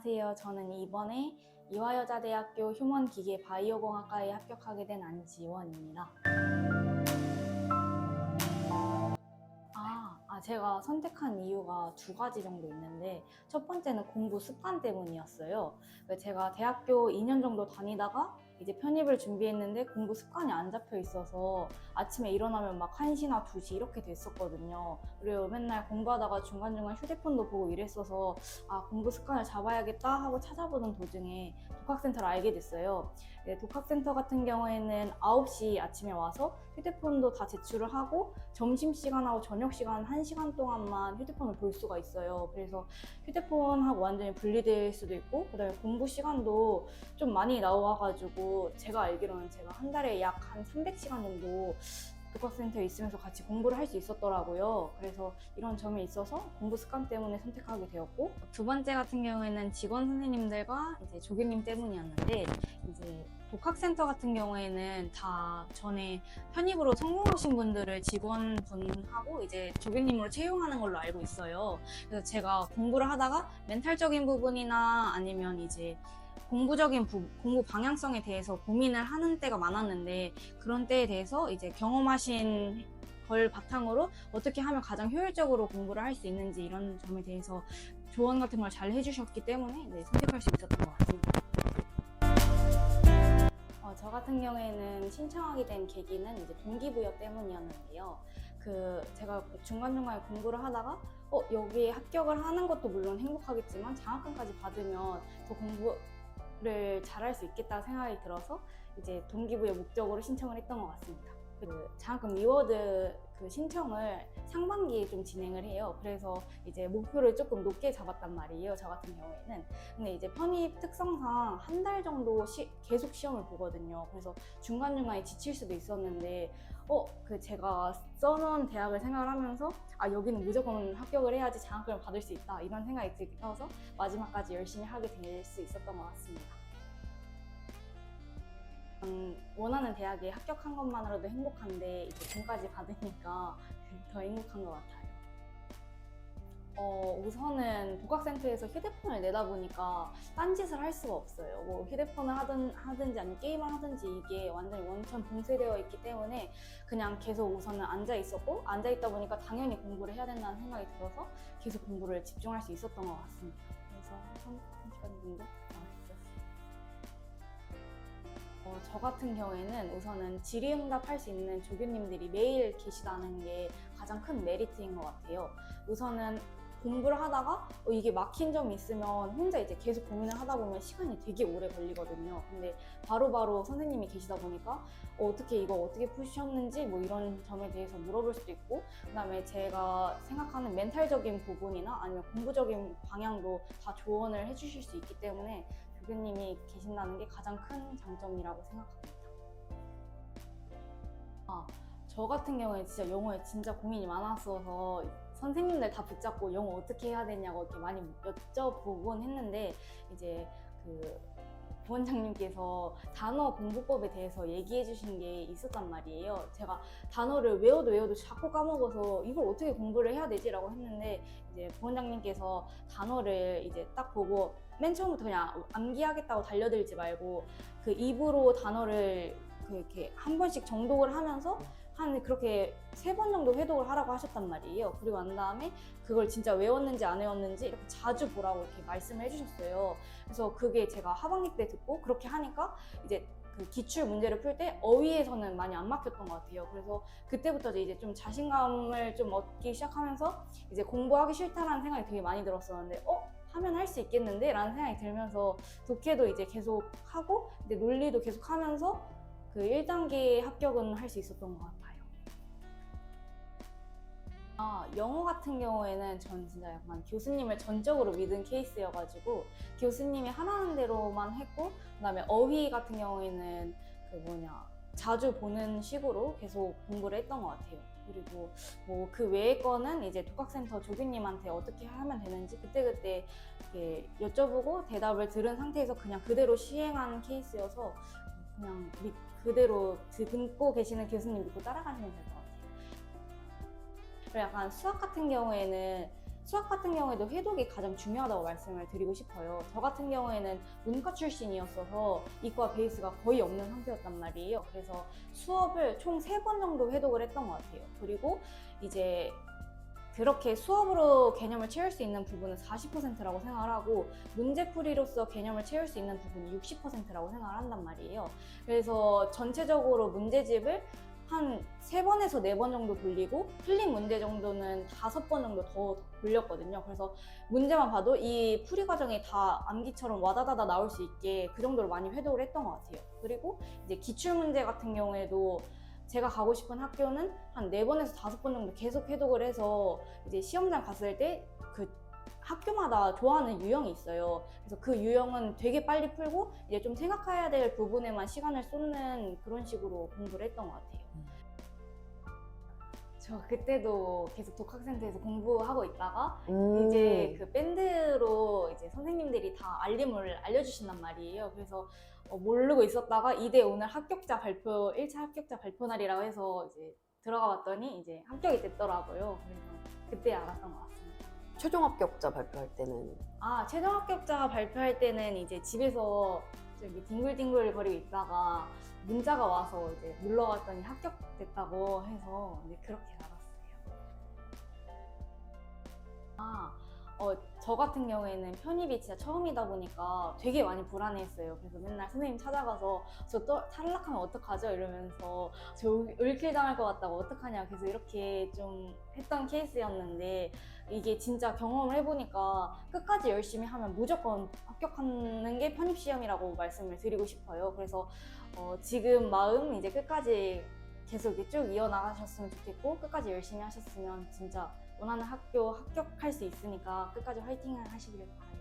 안녕하세요. 저는 이번에 이화여자대학교 휴먼기계바이오공학과에 합격하게 된 안지원입니다. 제가 선택한 이유가 두 가지 정도 있는데, 첫 번째는 공부 습관 때문이었어요. 제가 대학교 2년 정도 다니다가 이제 편입을 준비했는데 공부 습관이 안 잡혀 있어서 아침에 일어나면 막 1시나 2시 이렇게 됐었거든요. 그리고 맨날 공부하다가 중간중간 휴대폰도 보고 이랬어서 공부 습관을 잡아야겠다 하고 찾아보는 도중에 독학센터를 알게 됐어요. 독학센터 같은 경우에는 9시 아침에 와서 휴대폰도 다 제출을 하고 점심시간하고 저녁시간 1시간 동안만 휴대폰을 볼 수가 있어요. 그래서 휴대폰하고 완전히 분리될 수도 있고, 그다음에 공부 시간도 좀 많이 나와가지고 제가 알기로는 제가 한 달에 약 한 300시간 정도 독학센터에 있으면서 같이 공부를 할 수 있었더라고요. 그래서 이런 점이 있어서 공부 습관 때문에 선택하게 되었고, 두 번째 같은 경우에는 직원 선생님들과 이제 조교님 때문이었는데, 이제 독학센터 같은 경우에는 다 전에 편입으로 성공하신 분들을 직원분하고 이제 조교님으로 채용하는 걸로 알고 있어요. 그래서 제가 공부를 하다가 멘탈적인 부분이나 아니면 이제 공부 방향성에 대해서 고민을 하는 때가 많았는데, 그런 때에 대해서 이제 경험하신 걸 바탕으로 어떻게 하면 가장 효율적으로 공부를 할 수 있는지 이런 점에 대해서 조언 같은 걸 잘 해주셨기 때문에 선택할 수 있었던 것 같습니다. 저 같은 경우에는 신청하게 된 계기는 이제 동기부여 때문이었는데요. 제가 중간중간에 공부를 하다가 여기에 합격을 하는 것도 물론 행복하겠지만 장학금까지 받으면 더 공부를 잘할 수 있겠다 생각이 들어서 이제 동기부여 목적으로 신청을 했던 것 같습니다. 장학금 리워드 신청을 상반기에 좀 진행을 해요. 그래서 이제 목표를 조금 높게 잡았단 말이에요, 저 같은 경우에는. 근데 이제 편입 특성상 한 달 정도 계속 시험을 보거든요. 그래서 중간중간에 지칠 수도 있었는데 제가 써놓은 대학을 생각을 하면서 여기는 무조건 합격을 해야지 장학금을 받을 수 있다, 이런 생각이 들어서 마지막까지 열심히 하게 될 수 있었던 것 같습니다. 원하는 대학에 합격한 것만으로도 행복한데 이제 돈까지 받으니까 더 행복한 것 같아요. 우선은 독학센터에서 휴대폰을 내다 보니까 딴짓을 할 수가 없어요. 뭐 휴대폰을 하든지 아니면 게임을 하든지 이게 완전히 원천 봉쇄되어 있기 때문에 그냥 계속 우선은 앉아 있었고, 앉아 있다 보니까 당연히 공부를 해야 된다는 생각이 들어서 계속 공부를 집중할 수 있었던 것 같습니다. 그래서 한 3시간 정도 나왔었어요. 저 같은 경우에는 우선은 질의응답 할 수 있는 조교님들이 매일 계시다는 게 가장 큰 메리트인 것 같아요. 우선은 공부를 하다가 이게 막힌 점이 있으면 혼자 이제 계속 고민을 하다 보면 시간이 되게 오래 걸리거든요. 근데 바로바로 선생님이 계시다 보니까 어떻게 이거 어떻게 푸셨는지 뭐 이런 점에 대해서 물어볼 수도 있고, 그다음에 제가 생각하는 멘탈적인 부분이나 아니면 공부적인 방향도 다 조언을 해주실 수 있기 때문에 조교님이 계신다는 게 가장 큰 장점이라고 생각합니다. 저 같은 경우에 진짜 영어에 진짜 고민이 많았어서 선생님들 다 붙잡고 영어 어떻게 해야 되냐고 이렇게 많이 여쭤보곤 했는데, 이제 부원장님께서 단어 공부법에 대해서 얘기해 주신 게 있었단 말이에요. 제가 단어를 외워도 자꾸 까먹어서 이걸 어떻게 공부를 해야 되지? 라고 했는데, 이제 부원장님께서 단어를 이제 딱 보고 맨 처음부터 그냥 암기하겠다고 달려들지 말고 입으로 단어를 이렇게 한 번씩 정독을 하면서 그렇게 3번 정도 회독을 하라고 하셨단 말이에요. 그리고 난 다음에 그걸 진짜 외웠는지 안 외웠는지 이렇게 자주 보라고 이렇게 말씀을 해주셨어요. 그래서 그게 제가 하반기 때 듣고 그렇게 하니까 이제 기출 문제를 풀 때 어휘에서는 많이 안 막혔던 것 같아요. 그래서 그때부터 이제 좀 자신감을 좀 얻기 시작하면서 이제 공부하기 싫다라는 생각이 되게 많이 들었었는데 하면 할 수 있겠는데? 라는 생각이 들면서 독해도 이제 계속 하고 이제 논리도 계속 하면서 1단계 합격은 할 수 있었던 것 같아요. 영어 같은 경우에는 전 진짜 약간 교수님을 전적으로 믿은 케이스여가지고 교수님이 하라는 대로만 했고, 그다음에 어휘 같은 경우에는 자주 보는 식으로 계속 공부를 했던 것 같아요. 그리고 뭐 그 외의 거는 이제 독학센터 조교님한테 어떻게 하면 되는지 그때그때 여쭤보고 대답을 들은 상태에서 그냥 그대로 시행한 케이스여서 그냥 그대로 듣고 계시는 교수님 믿고 따라가시면 될 것 같아요. 그리고 약간 수학 같은 경우에는 수학 같은 경우에도 회독이 가장 중요하다고 말씀을 드리고 싶어요. 저 같은 경우에는 문과 출신이었어서 이과 베이스가 거의 없는 상태였단 말이에요. 그래서 수업을 총 3번 정도 회독을 했던 것 같아요. 그리고 이제 그렇게 수업으로 개념을 채울 수 있는 부분은 40%라고 생각을 하고 문제풀이로서 개념을 채울 수 있는 부분이 60%라고 생각을 한단 말이에요. 그래서 전체적으로 문제집을 한 3번에서 4번 정도 돌리고 틀린 문제 정도는 5번 정도 더 돌렸거든요. 그래서 문제만 봐도 이 풀이 과정이 다 암기처럼 와다다다 나올 수 있게 그 정도로 많이 회독을 했던 것 같아요. 그리고 이제 기출문제 같은 경우에도 제가 가고 싶은 학교는 한 4번에서 5번 정도 계속 회독을 해서 이제 시험장 갔을 때 그 학교마다 좋아하는 유형이 있어요. 그래서 그 유형은 되게 빨리 풀고 이제 좀 생각해야 될 부분에만 시간을 쏟는 그런 식으로 공부를 했던 것 같아요. 저 그때도 계속 독학센터에서 공부하고 있다가 이제 그 밴드로 이제 선생님들이 다 알림을 알려주신단 말이에요. 그래서 모르고 있었다가 이대 오늘 합격자 발표, 1차 합격자 발표 날이라고 해서 이제 들어가 봤더니 이제 합격이 됐더라고요. 그래서 그때 알았던 것 같습니다. 최종 합격자 발표할 때는 최종 합격자 발표할 때는 이제 집에서 저기 뒹굴뒹굴 거리고 있다가 문자가 와서 이제 눌러갔더니 합격됐다고 해서 이제 그렇게 알았어요. 저 같은 경우에는 편입이 진짜 처음이다 보니까 되게 많이 불안해했어요. 그래서 맨날 선생님 찾아가서 저 또 탈락하면 어떡하죠? 이러면서 저 을킬 당할 것 같다고 어떡하냐 계속 이렇게 좀 했던 케이스였는데 이게 진짜 경험을 해보니까 끝까지 열심히 하면 무조건 합격하는 게 편입시험이라고 말씀을 드리고 싶어요. 그래서 지금 마음 이제 끝까지 계속 이렇게 쭉 이어나가셨으면 좋겠고 끝까지 열심히 하셨으면 진짜 원하는 학교 합격할 수 있으니까 끝까지 화이팅 하시길 바랍니다.